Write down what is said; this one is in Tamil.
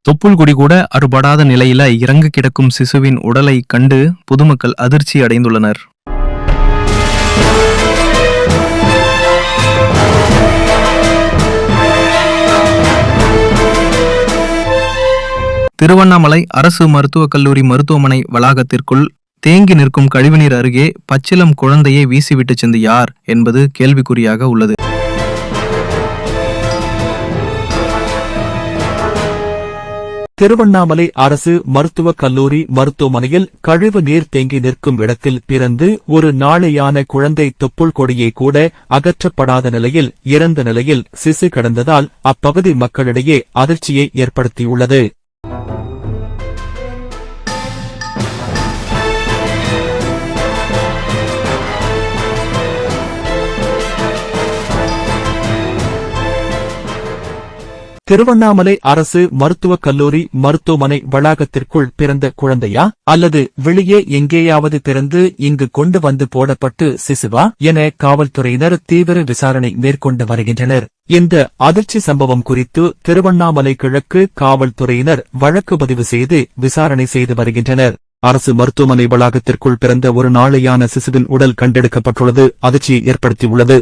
தொப்புள் கொடி கூட அறுபடாத நிலையில இறங்கு கிடக்கும் சிசுவின் உடலை கண்டு பொதுமக்கள் அதிர்ச்சி அடைந்துள்ளனர். திருவண்ணாமலை அரசு மருத்துவக் கல்லூரி மருத்துவமனை வளாகத்திற்குள் தேங்கி நிற்கும் கழிவுநீர் அருகே பச்சிளம் குழந்தையை வீசிவிட்டு சென்று யார் என்பது கேள்விக்குறியாக உள்ளது. திருவண்ணாமலை அரசு மருத்துவக் கல்லூரி மருத்துவமனையில் கழிவு நீர் தேங்கி நிற்கும் இடத்தில் பிறந்து ஒரு நாளையான குழந்தை தொப்புள் கொடியை கூட அகற்றப்படாத நிலையில் இறந்த நிலையில் சிசு கிடந்ததால் அப்பகுதி மக்களிடையே அதிர்ச்சியை ஏற்படுத்தியுள்ளது. திருவண்ணாமலை அரசு மருத்துவக் கல்லூரி மருத்துவமனை வளாகத்திற்குள் பிறந்த குழந்தையா அல்லது வெளியே எங்கேயாவது பிறந்து இங்கு கொண்டு வந்து போடப்பட்டு சிசுவா என காவல்துறையினர் தீவிர விசாரணை மேற்கொண்டு வருகின்றனர். இந்த அதிர்ச்சி சம்பவம் குறித்து திருவண்ணாமலை கிழக்கு காவல்துறையினர் வழக்கு பதிவு செய்து விசாரணை செய்து வருகின்றனர். அரசு மருத்துவமனை வளாகத்திற்குள் பிறந்த ஒரு நாளையான சிசுவின் உடல் கண்டெடுக்கப்பட்டுள்ளது அதிர்ச்சியை ஏற்படுத்தியுள்ளது.